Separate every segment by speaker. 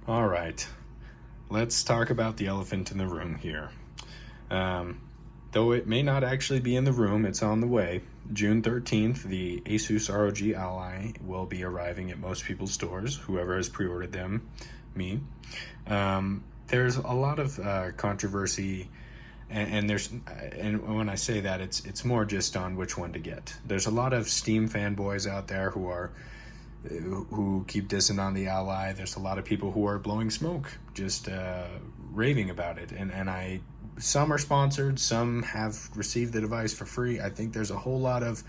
Speaker 1: All right, let's talk about the elephant in the room here. Though it may not actually be in the room, it's on the way. June 13th, the Asus ROG Ally will be arriving at most people's stores, whoever has pre-ordered them, me. There's a lot of controversy, and when I say that, it's more just on which one to get. There's a lot of Steam fanboys out there who keep dissing on the Ally. There's a lot of people who are blowing smoke, just raving about it. And some are sponsored, some have received the device for free. I think there's a whole lot of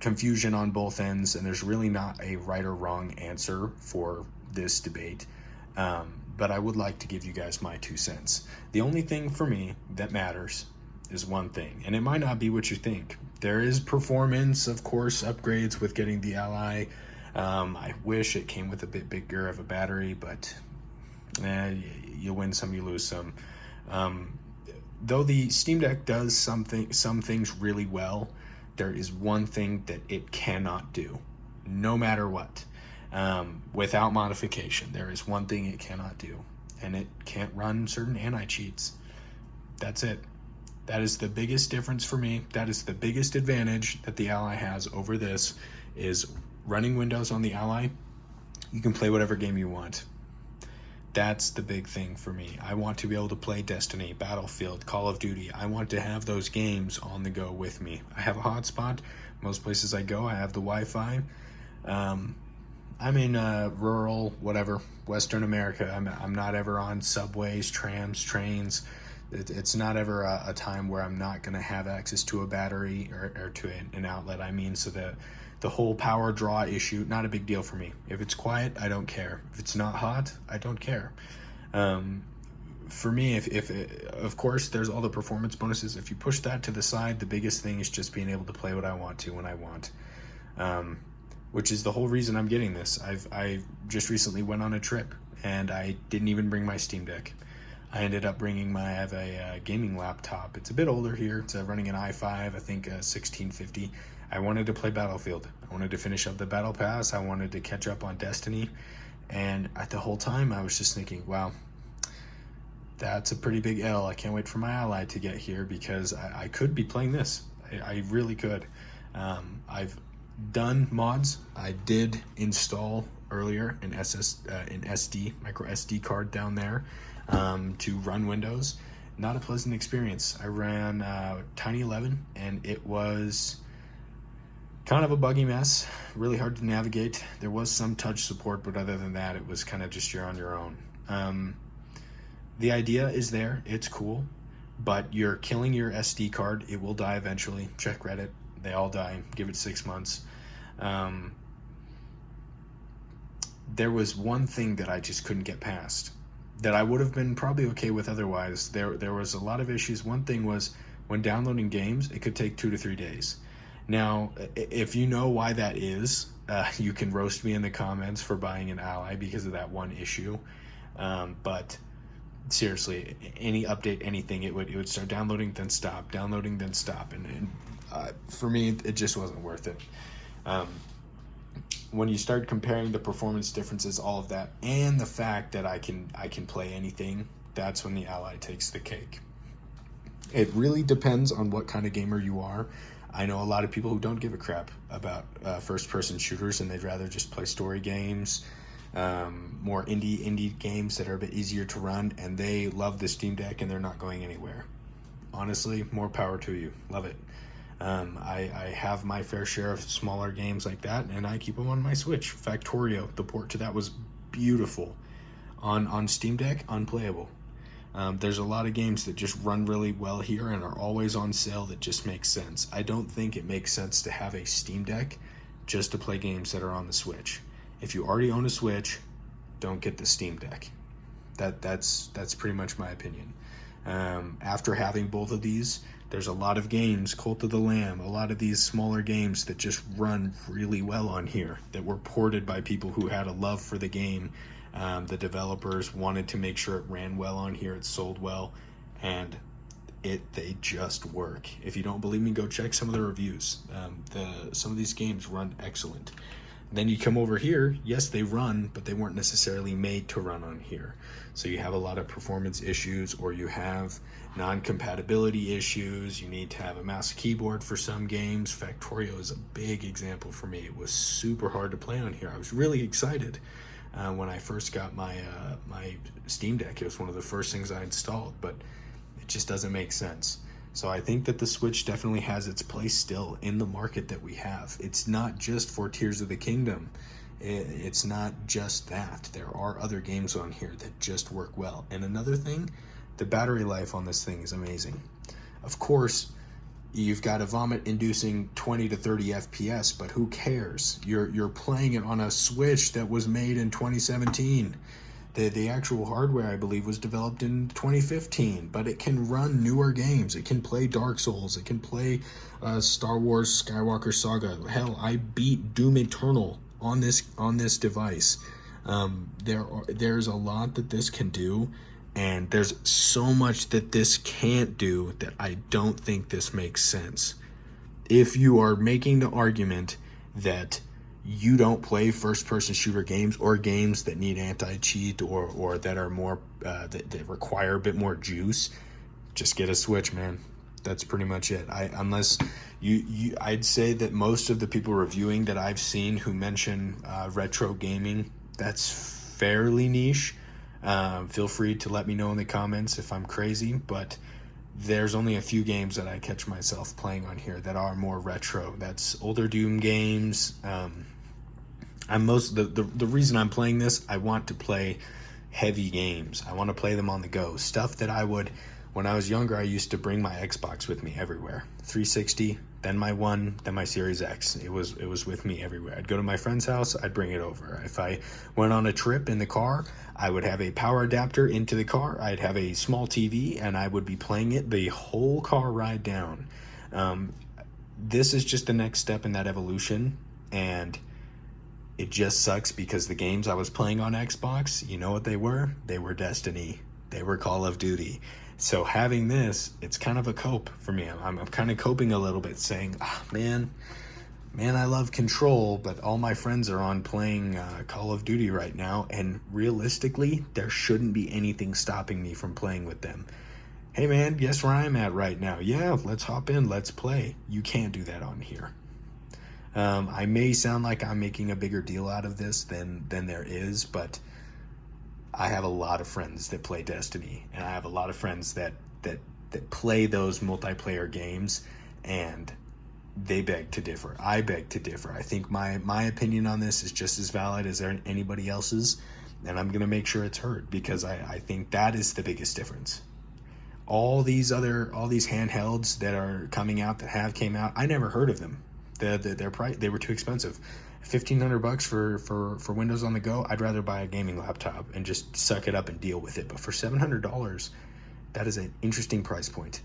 Speaker 1: confusion on both ends, and there's really not a right or wrong answer for this debate. But I would like to give you guys my 2 cents. The only thing for me that matters is one thing, and it might not be what you think. There is performance, of course, upgrades with getting the Ally. I wish it came with a bit bigger of a battery, but you win some, you lose some. Though the Steam Deck does some things really well, there is one thing that it cannot do, no matter what. Without modification, there is one thing it cannot do, and it can't run certain anti-cheats. That's it. That is the biggest difference for me. That is the biggest advantage that the Ally has over this, is running Windows on the Ally. You can play whatever game you want. That's the big thing for me. I want to be able to play Destiny, Battlefield, Call of Duty. I want to have those games on the go with me. I have a hotspot. Most places I go, I have the Wi-Fi. I'm in rural, whatever, Western America. I'm not ever on subways, trams, trains. It's not ever a time where I'm not going to have access to a battery or to an outlet. I mean, so the whole power draw issue, not a big deal for me. If it's quiet, I don't care. If it's not hot, I don't care. For me, if of course, there's all the performance bonuses. If you push that to the side, the biggest thing is just being able to play what I want to when I want. Which is the whole reason I'm getting this. I just recently went on a trip, and I didn't even bring my Steam Deck. I ended up bringing I have a gaming laptop. It's a bit older here. It's running an i5, I think 1650. I wanted to play Battlefield. I wanted to finish up the Battle Pass. I wanted to catch up on Destiny. And at the whole time, I was just thinking, wow, that's a pretty big L. I can't wait for my Ally to get here, because I could be playing this. I really could. I've done mods. I did install earlier an micro SD card down there to run Windows. Not a pleasant experience. I ran Tiny 11, and it was kind of a buggy mess, really hard to navigate. There was some touch support, but other than that, it was kind of just you're on your own. The idea is there, it's cool, but you're killing your SD card. It will die eventually. Check Reddit. They all die. Give it 6 months. There was one thing that I just couldn't get past, that I would have been probably okay with otherwise. There was a lot of issues. One thing was, when downloading games, it could take 2 to 3 days. Now, if you know why that is, you can roast me in the comments for buying an Ally because of that one issue. But seriously, any update, anything, it would start downloading, then stop, downloading, then stop, and for me, it just wasn't worth it. When you start comparing the performance differences, all of that, and the fact that I can play anything, that's when the Ally takes the cake. It really depends on what kind of gamer you are. I know a lot of people who don't give a crap about first-person shooters, and they'd rather just play story games, more indie games that are a bit easier to run, and they love the Steam Deck, and they're not going anywhere. Honestly, more power to you. Love it. I have my fair share of smaller games like that, and I keep them on my Switch. Factorio, the port to that was beautiful. On Steam Deck, unplayable. There's a lot of games that just run really well here and are always on sale that just make sense. I don't think it makes sense to have a Steam Deck just to play games that are on the Switch. If you already own a Switch, don't get the Steam Deck. That's pretty much my opinion. After having both of these, there's a lot of games, Cult of the Lamb, a lot of these smaller games that just run really well on here, that were ported by people who had a love for the game. The developers wanted to make sure it ran well on here, it sold well, and they just work. If you don't believe me, go check some of the reviews. Some of these games run excellent. Then you come over here, yes, they run, but they weren't necessarily made to run on here. So you have a lot of performance issues, or you have non-compatibility issues. You need to have a mouse keyboard for some games. Factorio is a big example for me. It was super hard to play on here. I was really excited when I first got my Steam Deck. It was one of the first things I installed, but it just doesn't make sense. So I think that the Switch definitely has its place still in the market that we have. It's not just for Tears of the Kingdom. It's not just that. There are other games on here that just work well. And another thing, the battery life on this thing is amazing. Of course, you've got a vomit-inducing 20 to 30 FPS, but who cares? You're playing it on a Switch that was made in 2017. The actual hardware, I believe, was developed in 2015, but it can run newer games. It can play Dark Souls. It can play Star Wars Skywalker Saga. Hell, I beat Doom Eternal on this device. There's a lot that this can do, and there's so much that this can't do that I don't think this makes sense. If you are making the argument that you don't play first-person shooter games, or games that need anti-cheat, or that are more that require a bit more juice, just get a Switch, man. That's pretty much it. Unless I'd say that most of the people reviewing that I've seen who mention retro gaming, that's fairly niche. Feel free to let me know in the comments if I'm crazy, but there's only a few games that I catch myself playing on here that are more retro. That's older Doom games. The reason I'm playing this, I want to play heavy games. I want to play them on the go. Stuff that when I was younger, I used to bring my Xbox with me everywhere. 360, then my One, then my Series X. It was with me everywhere. I'd go to my friend's house, I'd bring it over. If I went on a trip in the car, I would have a power adapter into the car. I'd have a small TV, and I would be playing it the whole car ride down. This is just the next step in that evolution, and it just sucks because the games I was playing on Xbox, you know what they were? They were Destiny. They were Call of Duty. So having this, it's kind of a cope for me. I'm kind of coping a little bit, saying, man, I love Control, but all my friends are on playing Call of Duty right now, and realistically, there shouldn't be anything stopping me from playing with them. Hey man, guess where I'm at right now? Yeah, let's hop in, let's play. You can't do that on here. I may sound like I'm making a bigger deal out of this than there is, but I have a lot of friends that play Destiny, and I have a lot of friends that play those multiplayer games, and they beg to differ. I beg to differ. I think my opinion on this is just as valid as anybody else's, and I'm going to make sure it's heard, because I think that is the biggest difference. All these handhelds that are coming out, that have came out, I never heard of them. Their price, they were too expensive. $1,500 for Windows on the go. I'd rather buy a gaming laptop and just suck it up and deal with it. But for $700, that is an interesting price point.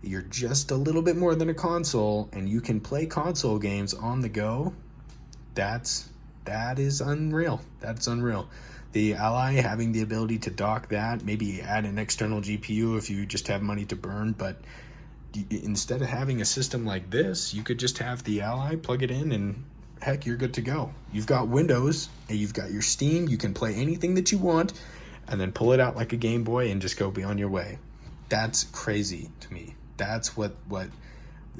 Speaker 1: You're just a little bit more than a console, and you can play console games on the go. That is unreal. That's unreal. The Ally having the ability to dock that, maybe add an external GPU if you just have money to burn, but instead of having a system like this, you could just have the Ally, plug it in, and heck, you're good to go. You've got Windows, and you've got your Steam. You can play anything that you want, and then pull it out like a Game Boy and just go be on your way. That's crazy to me. That's why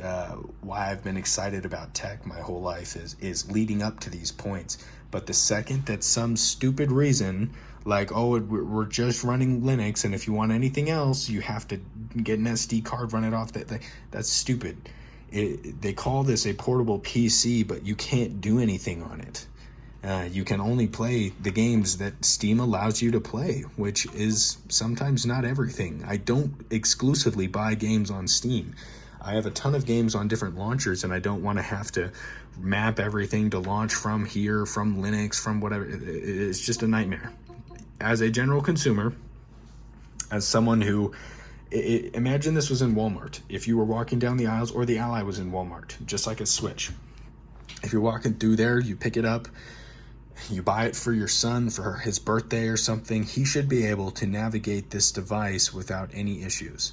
Speaker 1: I've been excited about tech my whole life, is leading up to these points. But the second that some stupid reason, like, oh, we're just running Linux, and if you want anything else, you have to get an SD card, run it off, that's stupid. They call this a portable PC, but you can't do anything on it. You can only play the games that Steam allows you to play, which is sometimes not everything. I don't exclusively buy games on Steam. I have a ton of games on different launchers, and I don't want to have to map everything to launch from here, from Linux, from whatever. It's just a nightmare. As a general consumer, as someone who, imagine this was in Walmart. If you were walking down the aisles, or the Ally was in Walmart, just like a Switch. If you're walking through there, you pick it up, you buy it for your son for his birthday or something, he should be able to navigate this device without any issues.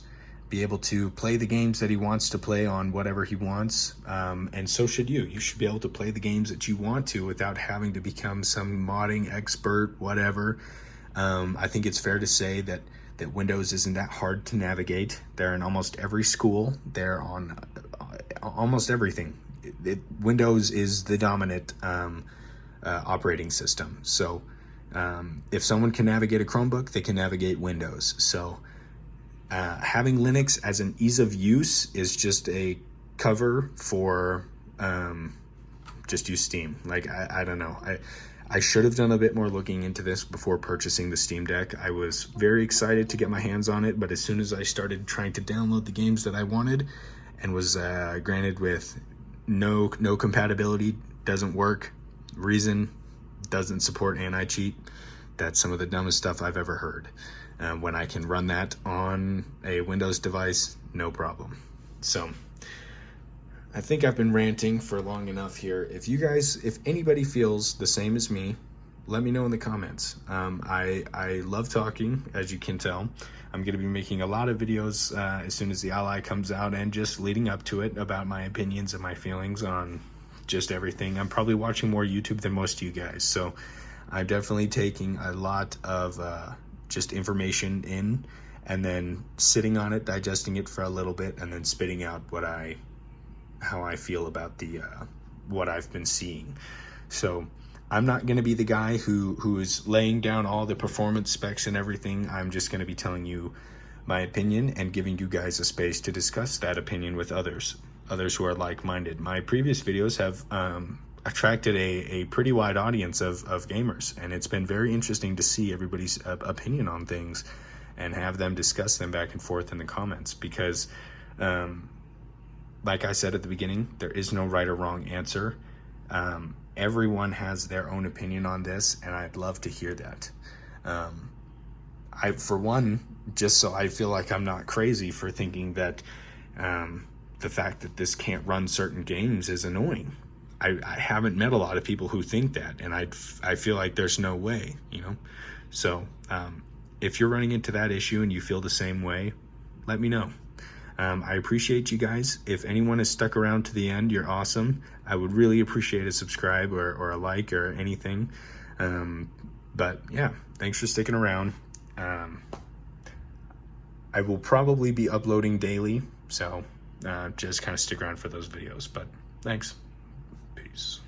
Speaker 1: be able to play the games that he wants to play on whatever he wants, and so should you. You should be able to play the games that you want to without having to become some modding expert, whatever. I think it's fair to say that Windows isn't that hard to navigate. They're in almost every school. They're on almost everything. Windows is the dominant operating system. So if someone can navigate a Chromebook, they can navigate Windows. So having Linux as an ease of use is just a cover for just use Steam. Like, I don't know. I should have done a bit more looking into this before purchasing the Steam Deck. I was very excited to get my hands on it, but as soon as I started trying to download the games that I wanted and was granted with no compatibility, doesn't work, reason doesn't support anti-cheat, that's some of the dumbest stuff I've ever heard. When I can run that on a Windows device, no problem. So I think I've been ranting for long enough here. If anybody feels the same as me, let me know in the comments. I love talking, as you can tell. I'm going to be making a lot of videos as soon as the Ally comes out, and just leading up to it, about my opinions and my feelings on just everything. I'm probably watching more YouTube than most of you guys, so I'm definitely taking a lot of just information in, and then sitting on it, digesting it for a little bit, and then spitting out how I feel about what I've been seeing. So I'm not going to be the guy who is laying down all the performance specs and everything. I'm just going to be telling you my opinion and giving you guys a space to discuss that opinion with others who are like-minded. My previous videos have attracted a pretty wide audience of gamers, and it's been very interesting to see everybody's opinion on things and have them discuss them back and forth in the comments, because like I said at the beginning, there is no right or wrong answer. Everyone has their own opinion on this, and I'd love to hear that. I, for one, just so I feel like I'm not crazy for thinking that the fact that this can't run certain games is annoying. I haven't met a lot of people who think that, and I feel like there's no way, you know? So if you're running into that issue and you feel the same way, let me know. I appreciate you guys. If anyone has stuck around to the end, you're awesome. I would really appreciate a subscribe or a like or anything. But yeah, thanks for sticking around. I will probably be uploading daily, so just kind of stick around for those videos. But thanks. Peace.